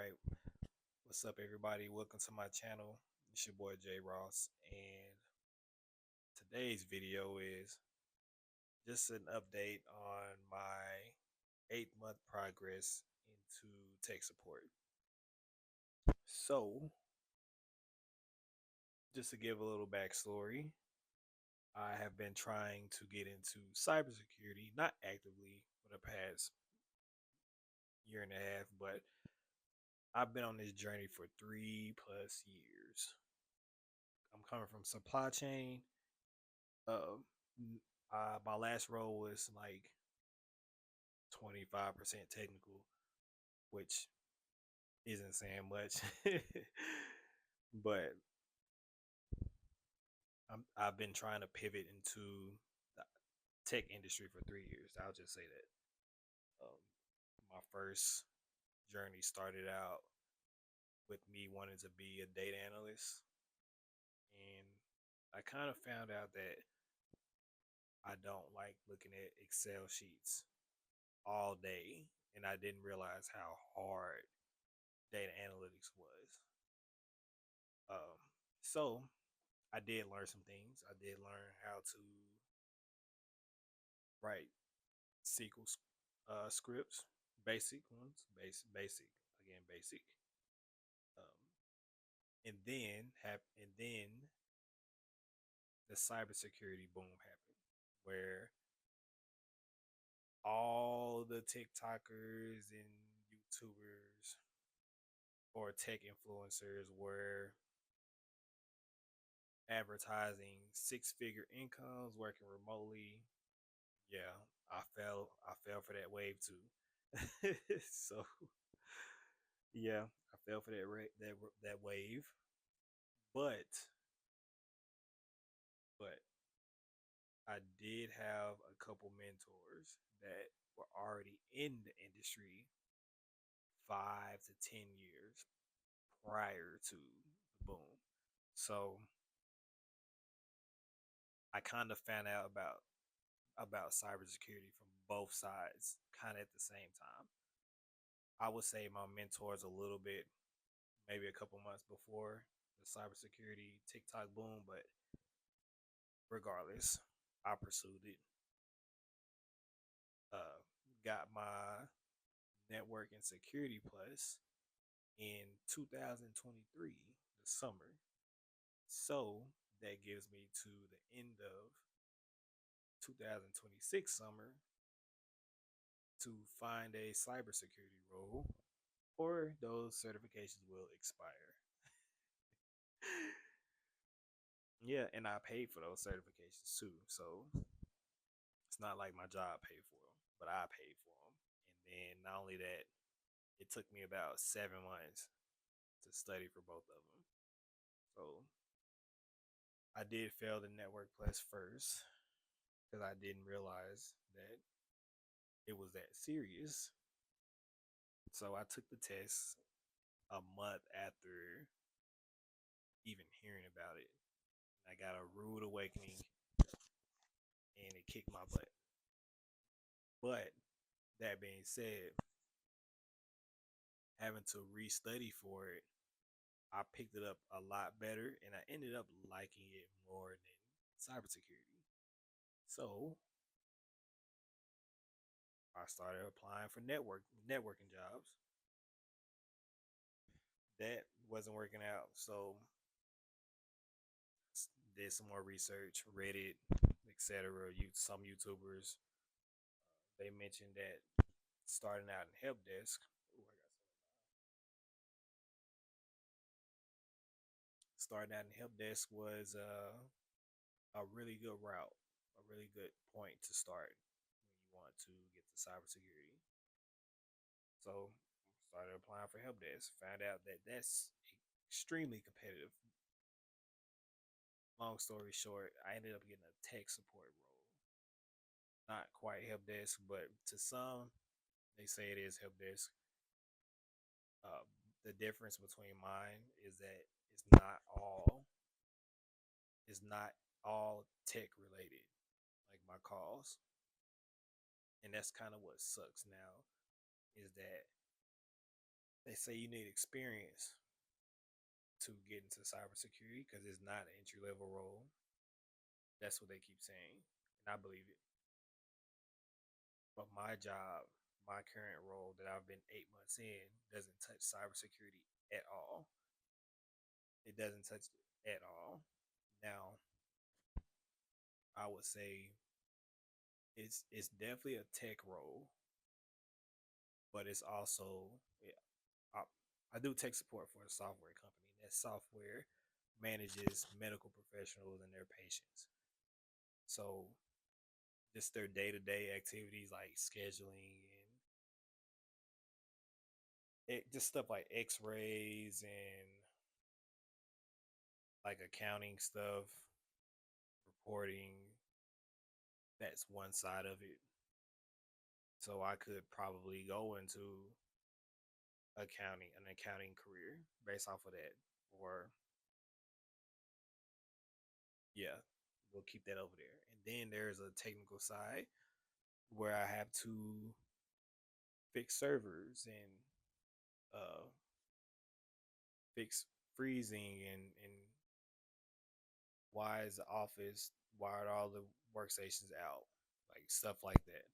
right. What's up, everybody? Welcome to my channel. It's your boy Jay Ross, and today's video is just an update on my 8 month progress into tech support. So, just to give a little backstory, I have been trying to get into cybersecurity, not actively for the past year and a half, but I've been on this journey for 3+ years. I'm coming from supply chain. Um, my last role was like 25% technical, which isn't saying much, but I've been trying to pivot into the tech industry for 3 years. I'll just say that. My first journey started out with me wanting to be a data analyst, and I kind of found out that I don't like looking at Excel sheets all day, and I didn't realize how hard data analytics was. Um, so I did learn some things. I did learn how to write SQL scripts, basic ones, basic again, basic. Um, and then the cybersecurity boom happened, where all the TikTokers and YouTubers or tech influencers were advertising six-figure incomes working remotely. Yeah, I fell for that wave too. So yeah, I fell for that wave, but but I did have a couple mentors that were already in the industry 5 to 10 years prior to the boom. So I kind of found out about cybersecurity from both sides kind of at the same time. I would say my mentors a little bit, maybe a couple months before the cybersecurity TikTok boom, but regardless, I pursued it. Uh, got my network and security plus in 2023, the summer. So that gives me to the end of 2026 summer to find a cybersecurity role, or those certifications will expire. Yeah, and I paid for those certifications too. So it's not like my job paid for them, but I paid for them. And then not only that, it took me about 7 months to study for both of them. So I did fail the Network Plus first because I didn't realize that it was that serious. So I took the test a month after even hearing about it. I got a rude awakening, and it kicked my butt. But that being said, having to restudy for it, I picked it up a lot better, and I ended up liking it more than cybersecurity. So I started applying for networking jobs. That wasn't working out, so did some more research, Reddit, etc. Some YouTubers, they mentioned that starting out in help desk. Ooh, I got starting out in help desk was a really good route, a really good point to start when you want to get to cybersecurity. So started applying for help desk. Found out that that's extremely competitive. Long story short, I ended up getting a tech support role. Not quite help desk, but to some, they say it is help desk. Uh, the difference between mine is that it's not all it's not all tech related, like my calls, and that's kind of what sucks now is that they say you need experience to get into cybersecurity because it's not an entry level role. That's what they keep saying, and I believe it. But my job, my current role that I've been 8 months in, doesn't touch cybersecurity at all. It doesn't touch it at all. Now, I would say it's definitely a tech role, but it's also yeah, I do tech support for a software company. That software manages medical professionals and their patients. So just their day to day activities like scheduling and just stuff like X rays and like accounting stuff, reporting. That's one side of it. So I could probably go into an accounting career based off of that. Or yeah, we'll keep that over there. And then there's a technical side where I have to fix servers and uh, fix freezing and why is the office, why are all the workstations out, like stuff like that.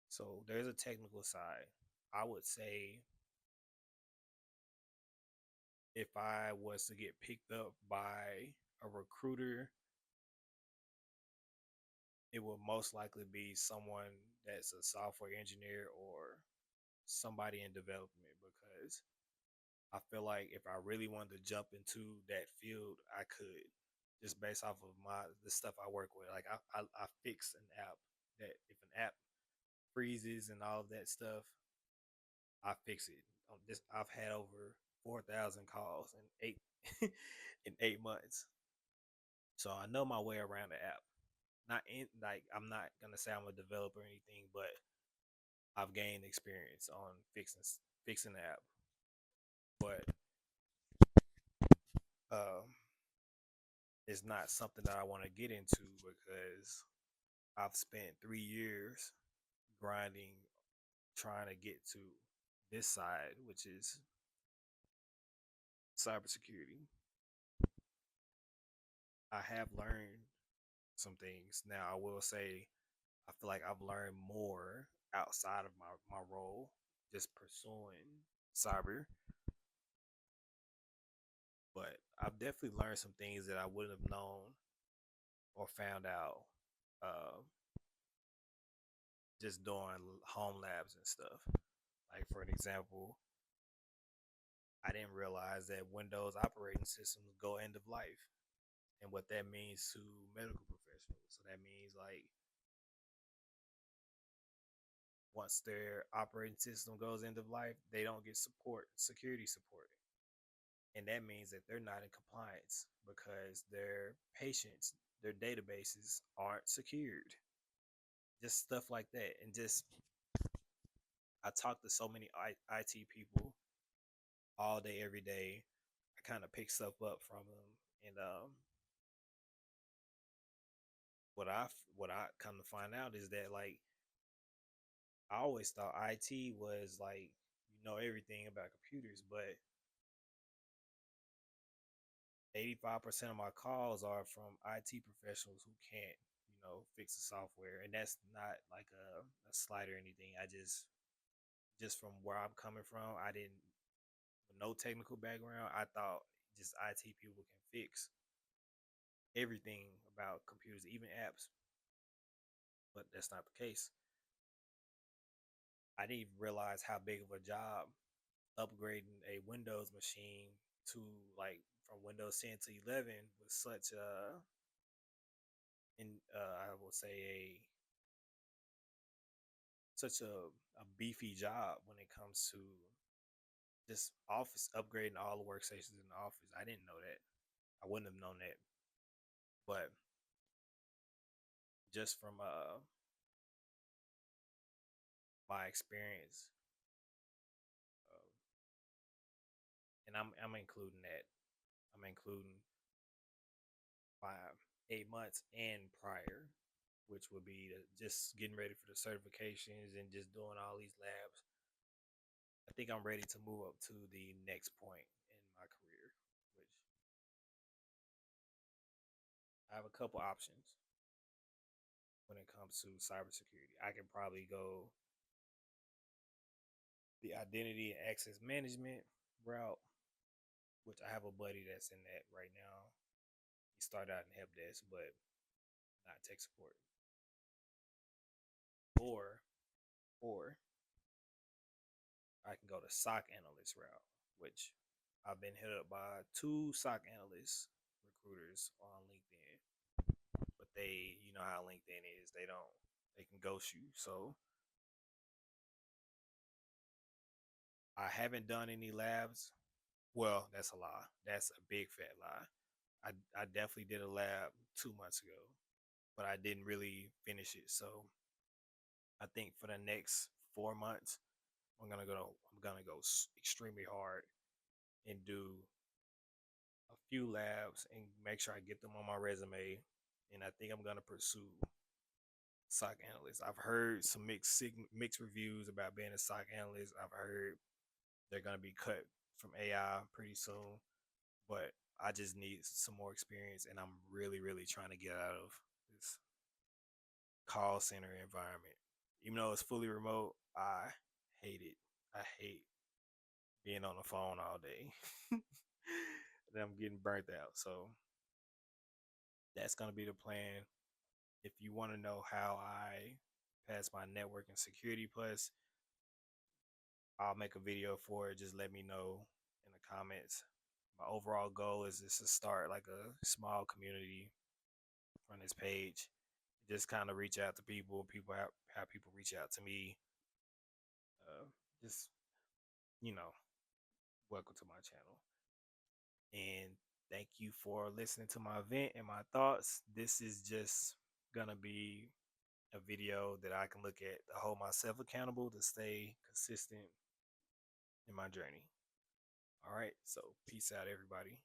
So there's a technical side. I would say if I was to get picked up by a recruiter, it will most likely be someone that's a software engineer or somebody in development because I feel like if I really wanted to jump into that field, I could just based off of the stuff I work with. Like I fix an app that if an app freezes and all of that stuff, I fix it. I've had over 4,000 calls in eight in 8 months, so I know my way around the app. Not in like I'm not gonna say I'm a developer or anything, but I've gained experience on fixing the app. But um, it's not something that I want to get into because I've spent 3 years grinding, trying to get to this side, which is cybersecurity. I have learned some things. Now, I will say, I feel like I've learned more outside of my role, just pursuing cyber. But I've definitely learned some things that I wouldn't have known or found out uh, just doing home labs and stuff. Like, for an example, I didn't realize that Windows operating systems go end of life and what that means to medical professionals. So that means like once their operating system goes end of life, they don't get security support. And that means that they're not in compliance because their patients, their databases aren't secured. Just stuff like that. And just I talk to so many IT people all day, every day. I kind of pick stuff up from them, and what I come to find out is that like I always thought IT was like everything about computers, but 85% of my calls are from IT professionals who can't fix the software, and that's not like a slight or anything. I just from where I'm coming from, I didn't with no technical background. I thought just IT people can fix everything about computers, even apps, but that's not the case. I didn't even realize how big of a job upgrading a Windows machine to like from Windows 10 to 11 was such I would say a beefy job when it comes to just office upgrading all the workstations in the office. I didn't know that. I wouldn't have known that. But just from my experience, uh, and I'm including that. I'm including my 8 months and prior, which would be just getting ready for the certifications and just doing all these labs. I think I'm ready to move up to the next point in my career, which I have a couple options when it comes to cybersecurity. I can probably go the identity and access management route, which I have a buddy that's in that right now. He started out in help desk, but not tech support. Or or I can go the SOC analyst route, which I've been hit up by two SOC analyst recruiters on LinkedIn. But you know how LinkedIn is, they can ghost you. So I haven't done any labs. Well, that's a lie. That's a big fat lie. I definitely did a lab 2 months ago, but I didn't really finish it. So I think for the next 4 months, I'm gonna go extremely hard and do a few labs and make sure I get them on my resume. And I think I'm gonna pursue SOC analyst. I've heard some mixed reviews about being a SOC analyst. I've heard they're gonna be cut from AI pretty soon, but I just need some more experience, and I'm really trying to get out of this call center environment. Even though it's fully remote, I hate it. I hate being on the phone all day. And I'm getting burnt out. So that's gonna be the plan. If you want to know how I pass my network and security plus, I'll make a video for it. Just let me know in the comments. My overall goal is just to start like a small community on this page. Just kind of reach out to people. People have people reach out to me. Uh, just you know, welcome to my channel. And thank you for listening to my event and my thoughts. This is just gonna be a video that I can look at to hold myself accountable to stay consistent in my journey. All right, so peace out, everybody.